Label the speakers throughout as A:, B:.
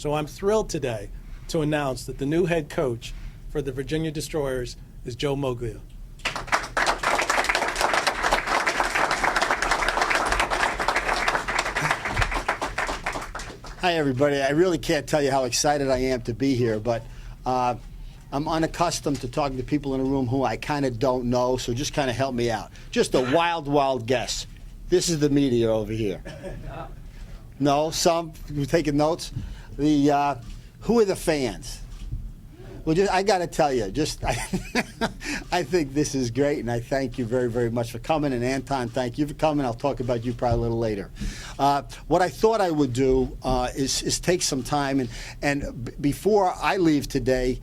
A: So I'm thrilled today to announce that the new head coach for the Virginia Destroyers is Joe Moglia.
B: Hi, everybody. I really can't tell you how excited I am to be here, but I'm unaccustomed to talking to people in a room who I kind of don't know, so just kind of help me out. Just a wild, wild guess. This is the media over here. No? Some? You're taking notes? Who are the fans? Well, I got to tell you, I think this is great, and I thank you very, very much for coming. And Anton, thank you for coming. I'll talk about you probably a little later. What I thought I would do is take some time, and before I leave today,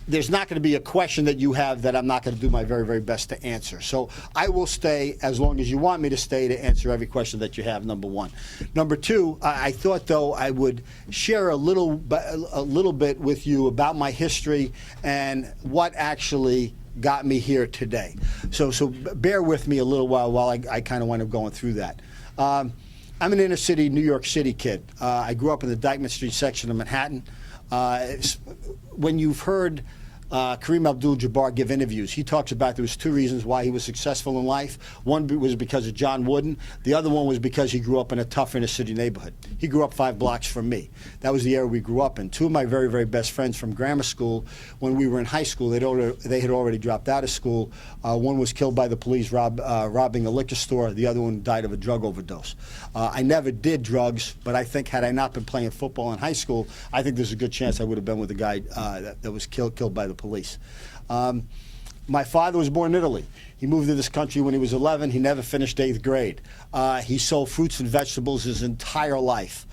B: there's not going to be a question that you have that I'm not going to do my very, very best to answer. So I will stay as long as you want me to stay to answer every question that you have, number one. Number two, I thought, though, I would share a little bit with you about my history and what actually got me here today. So bear with me a little while I kind of wind up going through that. I'm an inner city New York City kid. I grew up in the Dyckman Street section of Manhattan. When you've heard Kareem Abdul-Jabbar give interviews, he talks about there was two reasons why he was successful in life. One was because of John Wooden. The other one was because he grew up in a tough inner city neighborhood. He grew up 5 blocks from me. That was the area we grew up in. Two of my very, very best friends from grammar school, when we were in high school, they had already dropped out of school. One was killed by the police robbing a liquor store. The other one died of a drug overdose. I never did drugs, but I think had I not been playing football in high school, I think there's a good chance I would have been with the guy that was killed by the police. My father was born in Italy. He moved to this country when he was 11. He never finished 8th grade. He sold fruits and vegetables his entire life.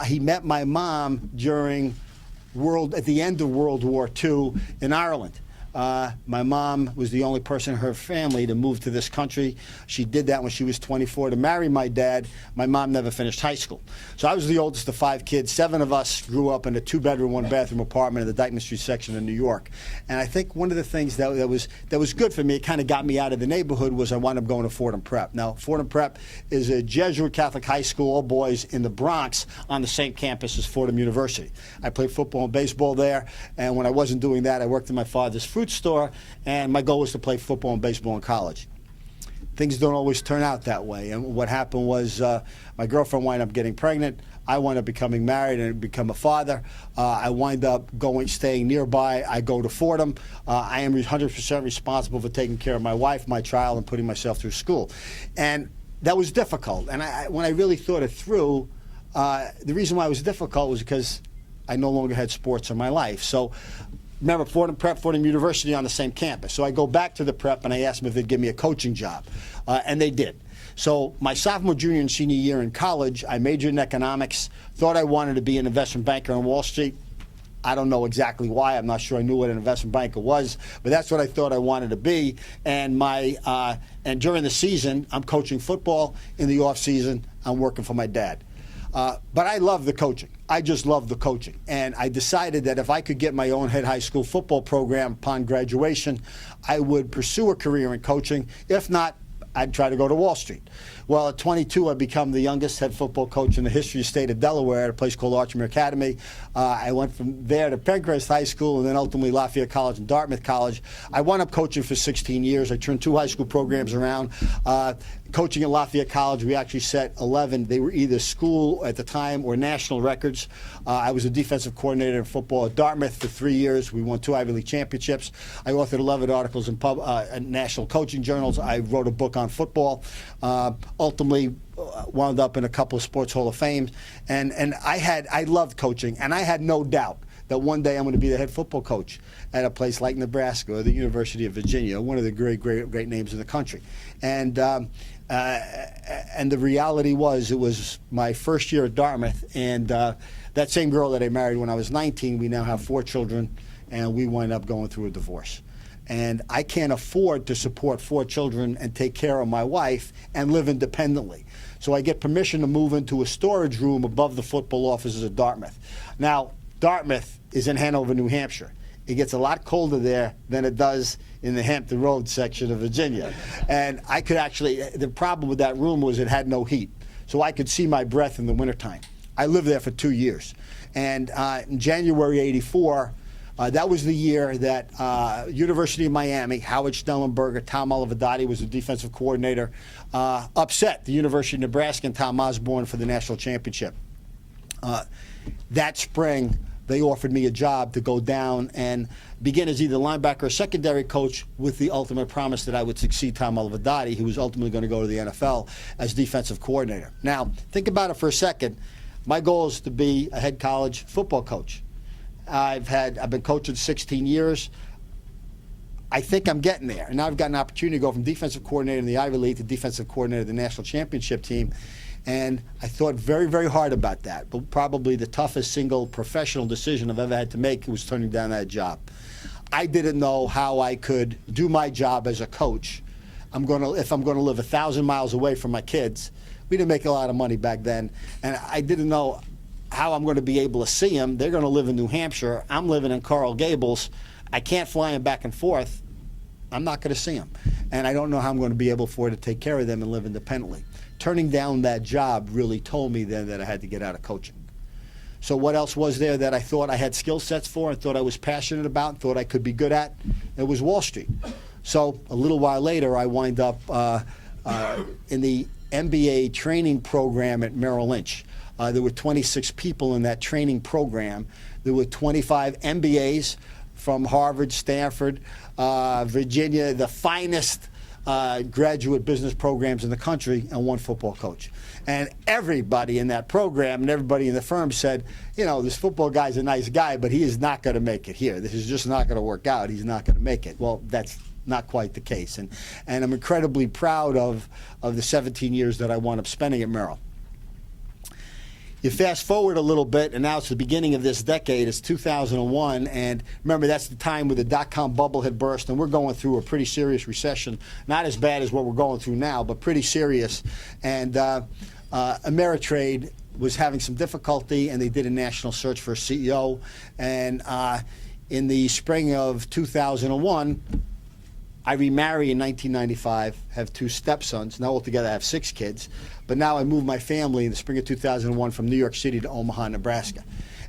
B: He met my mom at the end of World War II in Ireland. My mom was the only person in her family to move to this country. She did that when she was 24 to marry my dad. My mom never finished high school. So I was the oldest of 5 kids. 7 of us grew up in a 2-bedroom, 1-bathroom apartment in the Dyckman Street section of New York. And I think one of the things that was good for me, it kind of got me out of the neighborhood, was I wound up going to Fordham Prep. Now, Fordham Prep is a Jesuit Catholic high school, all boys, in the Bronx on the same campus as Fordham University. I played football and baseball there, and when I wasn't doing that, I worked in my father's fruit store, and my goal was to play football and baseball in college. Things don't always turn out that way, and what happened was my girlfriend wound up getting pregnant. I wound up becoming married and become a father. I wind up staying nearby. I go to Fordham. I am 100% responsible for taking care of my wife, my child, and putting myself through school. And that was difficult. And when I really thought it through, the reason why it was difficult was because I no longer had sports in my life. So remember, Fordham Prep, Fordham University on the same campus. So I go back to the prep and I asked them if they'd give me a coaching job, and they did. So my sophomore, junior, and senior year in college, I majored in economics, thought I wanted to be an investment banker on Wall Street. I don't know exactly why. I'm not sure I knew what an investment banker was, but that's what I thought I wanted to be. And during the season, I'm coaching football. In the off season, I'm working for my dad. But I love the coaching. I just love the coaching. And I decided that if I could get my own head high school football program upon graduation, I would pursue a career in coaching. If not, I'd try to go to Wall Street. Well, at 22, I become the youngest head football coach in the history of the state of Delaware at a place called Archmere Academy. I went from there to Pencrest High School and then ultimately Lafayette College and Dartmouth College. I wound up coaching for 16 years. I turned 2 high school programs around. Coaching at Lafayette College, we actually set 11. They were either school at the time or national records. I was a defensive coordinator in football at Dartmouth for 3 years. We won 2 Ivy League championships. I authored 11 articles in national coaching journals. I wrote a book on football. Ultimately wound up in a couple of Sports Hall of Fame. And I loved coaching, and I had no doubt that one day I'm going to be the head football coach at a place like Nebraska or the University of Virginia, one of the great names in the country. And the reality was, it was my first year at Dartmouth, and that same girl that I married when I was 19, we now have 4 children, and we wind up going through a divorce. And I can't afford to support 4 children and take care of my wife and live independently. So I get permission to move into a storage room above the football offices at Dartmouth. Now, Dartmouth is in Hanover, New Hampshire. It gets a lot colder there than it does in the Hampton Roads section of Virginia. And the problem with that room was it had no heat. So I could see my breath in the wintertime. I lived there for 2 years. And in January '84, that was the year that University of Miami, Howard Schnellenberger, Tom Olivadotti was the defensive coordinator, upset the University of Nebraska and Tom Osborne for the national championship. That spring, they offered me a job to go down and begin as either linebacker or secondary coach, with the ultimate promise that I would succeed Tom Olivadotti, who was ultimately going to go to the NFL as defensive coordinator. Now, think about it for a second. My goal is to be a head college football coach. I've been coaching 16 years. I think I'm getting there. And now I've got an opportunity to go from defensive coordinator in the Ivy League to defensive coordinator of the national championship team. And I thought very, very hard about that. But probably the toughest single professional decision I've ever had to make was turning down that job. I didn't know how I could do my job as a coach. If I'm going to live 1,000 miles away from my kids. We didn't make a lot of money back then. And I didn't know how I'm going to be able to see them. They're going to live in New Hampshire. I'm living in Coral Gables. I can't fly them back and forth. I'm not going to see them. And I don't know how I'm going to be able to take care of them and live independently. Turning down that job really told me then that I had to get out of coaching. So what else was there that I thought I had skill sets for and thought I was passionate about and thought I could be good at? It was Wall Street. So a little while later, I wind up in the MBA training program at Merrill Lynch. There were 26 people in that training program. There were 25 MBAs from Harvard, Stanford, Virginia, the finest graduate business programs in the country, and one football coach. And everybody in that program and everybody in the firm said, you know, this football guy's a nice guy, but he is not going to make it here. This is just not going to work out. He's not going to make it. Well, that's not quite the case. And I'm incredibly proud of the 17 years that I wound up spending at Merrill. You fast forward a little bit, and now it's the beginning of this decade. It's 2001, and remember, that's the time where the dot-com bubble had burst, and we're going through a pretty serious recession. Not as bad as what we're going through now, but pretty serious. And Ameritrade was having some difficulty, and they did a national search for a CEO. And in the spring of 2001, I remarry in 1995, have 2 stepsons. Now altogether I have 6 kids. But now I moved my family in the spring of 2001 from New York City to Omaha, Nebraska.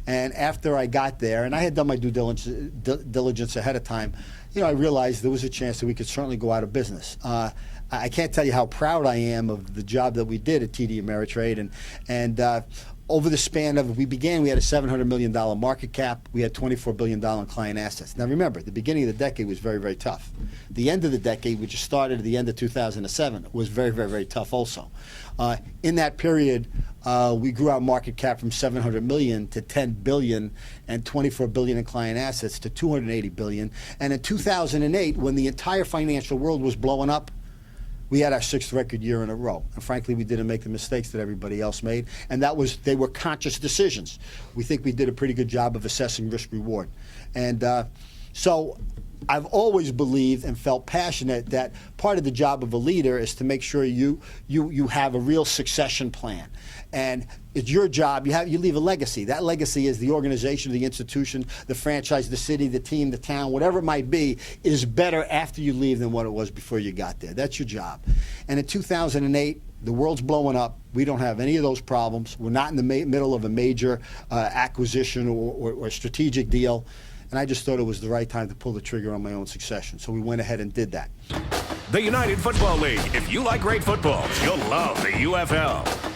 B: And after I got there, and I had done my due diligence ahead of time, you know, I realized there was a chance that we could certainly go out of business. I can't tell you how proud I am of the job that we did at TD Ameritrade. And over the span of, we had a $700 million market cap. We had $24 billion in client assets. Now remember, the beginning of the decade was very, very tough. The end of the decade, which started at the end of 2007, was very, very, very tough also. In that period, we grew our market cap from $700 million to $10 billion and $24 billion in client assets to $280 billion. And in 2008, when the entire financial world was blowing up, we had our 6th record year in a row. And frankly, we didn't make the mistakes that everybody else made. And they were conscious decisions. We think we did a pretty good job of assessing risk reward. And so I've always believed and felt passionate that part of the job of a leader is to make sure you have a real succession plan. And it's your job. You leave a legacy. That legacy is the organization, the institution, the franchise, the city, the team, the town, whatever it might be, is better after you leave than what it was before you got there. That's your job. And in 2008, the world's blowing up. We don't have any of those problems. We're not in the middle of a major acquisition or strategic deal. And I just thought it was the right time to pull the trigger on my own succession. So we went ahead and did that.
C: The United Football League. If you like great football, you'll love the UFL.